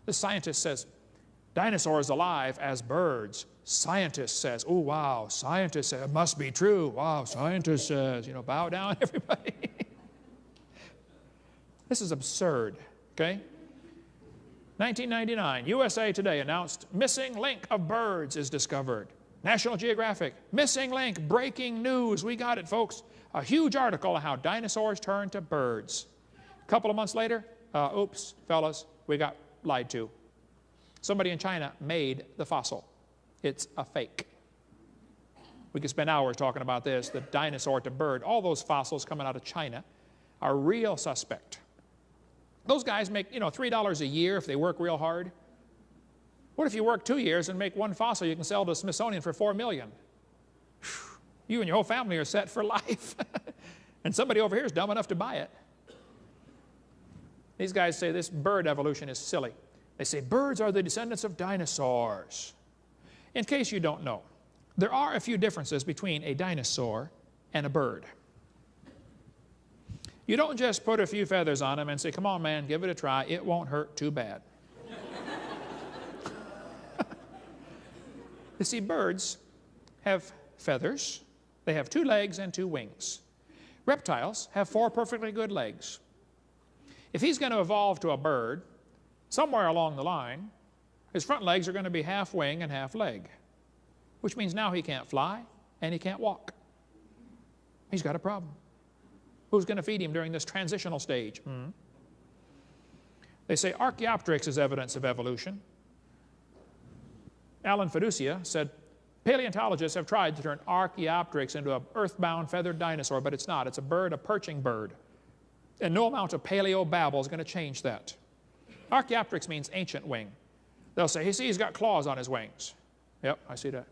This scientist says, dinosaurs alive as birds. Scientist says, oh, wow. Scientist says, it must be true. Wow, scientist says, you know, bow down, everybody. This is absurd, okay? 1999, USA Today announced missing link of birds is discovered. National Geographic, missing link, breaking news. We got it, folks. A huge article on how dinosaurs turned to birds. A couple of months later, oops, fellas, we got lied to. Somebody in China made the fossil. It's a fake. We could spend hours talking about this, the dinosaur to bird. All those fossils coming out of China are real suspect. Those guys make, you know, $3 a year if they work real hard. What if you work 2 years and make one fossil you can sell to the Smithsonian for $4 million? You and your whole family are set for life. And somebody over here is dumb enough to buy it. These guys say this bird evolution is silly. They say birds are the descendants of dinosaurs. In case you don't know, there are a few differences between a dinosaur and a bird. You don't just put a few feathers on them and say, come on, man, give it a try. It won't hurt too bad. You see, birds have feathers. They have 2 legs and 2 wings. Reptiles have 4 perfectly good legs. If he's going to evolve to a bird, somewhere along the line, his front legs are going to be half wing and half leg, which means now he can't fly and he can't walk. He's got a problem. Who's going to feed him during this transitional stage? They say Archaeopteryx is evidence of evolution. Alan Fiducia said, paleontologists have tried to turn Archaeopteryx into an earthbound feathered dinosaur, but it's not. It's a bird, a perching bird. And no amount of paleo-babble is going to change that. Archaeopteryx means ancient wing. They'll say, hey, see, he's got claws on his wings. Yep, I see that.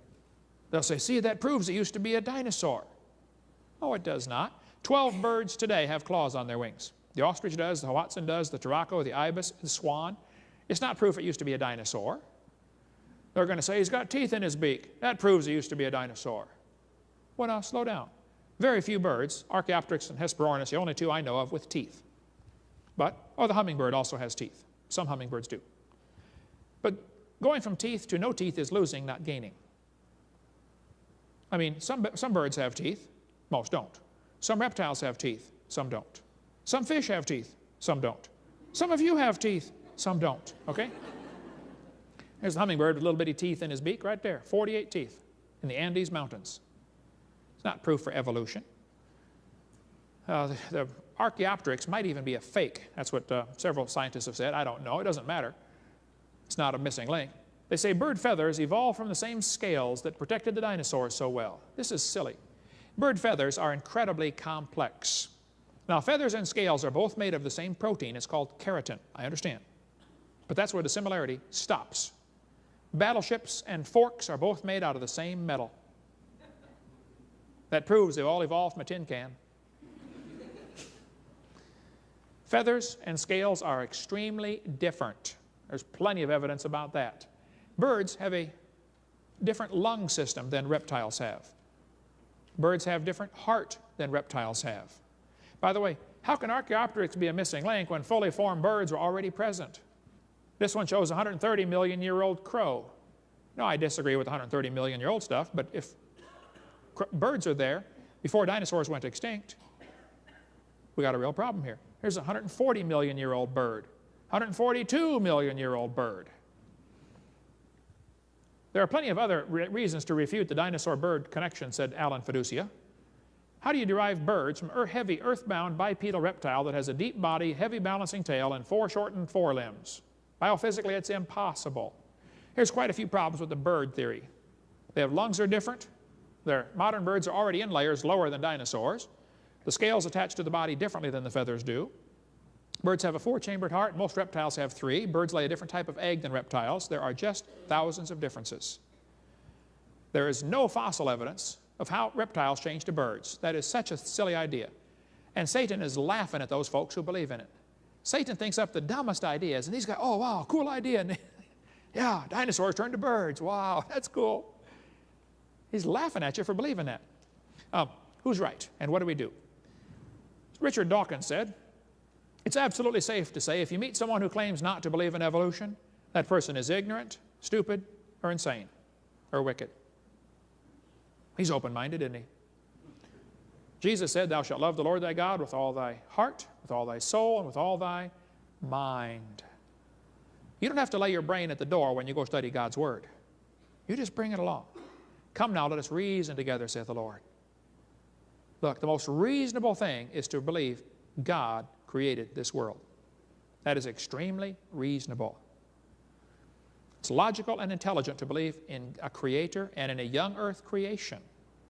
They'll say, see, that proves it used to be a dinosaur. Oh, it does not. 12 birds today have claws on their wings. The ostrich does, the hoatzin does, the turaco, the ibis, the swan. It's not proof it used to be a dinosaur. They're going to say he's got teeth in his beak. That proves he used to be a dinosaur. Well, now, slow down. Very few birds, Archaeopteryx and Hesperornis, the only 2 I know of with teeth. But, oh, the hummingbird also has teeth. Some hummingbirds do. But going from teeth to no teeth is losing, not gaining. I mean, some birds have teeth, most don't. Some reptiles have teeth, some don't. Some fish have teeth, some don't. Some of you have teeth, some don't, okay? There's a hummingbird with little bitty teeth in his beak right there, 48 teeth in the Andes Mountains. It's not proof for evolution. The Archaeopteryx might even be a fake. That's what several scientists have said. I don't know. It doesn't matter. It's not a missing link. They say bird feathers evolved from the same scales that protected the dinosaurs so well. This is silly. Bird feathers are incredibly complex. Now, feathers and scales are both made of the same protein. It's called keratin. I understand. But that's where the similarity stops. Battleships and forks are both made out of the same metal. That proves they all evolved from a tin can. Feathers and scales are extremely different. There's plenty of evidence about that. Birds have a different lung system than reptiles have. Birds have different heart than reptiles have. By the way, how can Archaeopteryx be a missing link when fully formed birds were already present? This one shows a 130 million year old crow. No, I disagree with 130 million year old stuff, but if birds are there before dinosaurs went extinct, we got a real problem here. Here's a 140 million year old bird, 142 million year old bird. There are plenty of other reasons to refute the dinosaur-bird connection, said Alan Fiducia. How do you derive birds from a heavy earthbound bipedal reptile that has a deep body, heavy balancing tail, and 4 shortened forelimbs? Biophysically, it's impossible. Here's quite a few problems with the bird theory. Their lungs are different. Their modern birds are already in layers lower than dinosaurs. The scales attach to the body differently than the feathers do. Birds have a 4-chambered heart. Most reptiles have 3. Birds lay a different type of egg than reptiles. There are just thousands of differences. There is no fossil evidence of how reptiles change to birds. That is such a silly idea. And Satan is laughing at those folks who believe in it. Satan thinks up the dumbest ideas, and these guys, oh, wow, cool idea. And yeah, dinosaurs turned to birds. Wow, that's cool. He's laughing at you for believing that. Who's right, and what do we do? Richard Dawkins said, it's absolutely safe to say if you meet someone who claims not to believe in evolution, That person is ignorant, stupid, or insane, or wicked. He's open-minded, isn't he? Jesus said, thou shalt love the Lord thy God with all thy heart, with all thy soul, and with all thy mind. You don't have to lay your brain at the door when you go study God's Word. You just bring it along. Come now, let us reason together, saith the Lord. Look, the most reasonable thing is to believe God created this world. That is extremely reasonable. It's logical and intelligent to believe in a creator and in a young earth creation.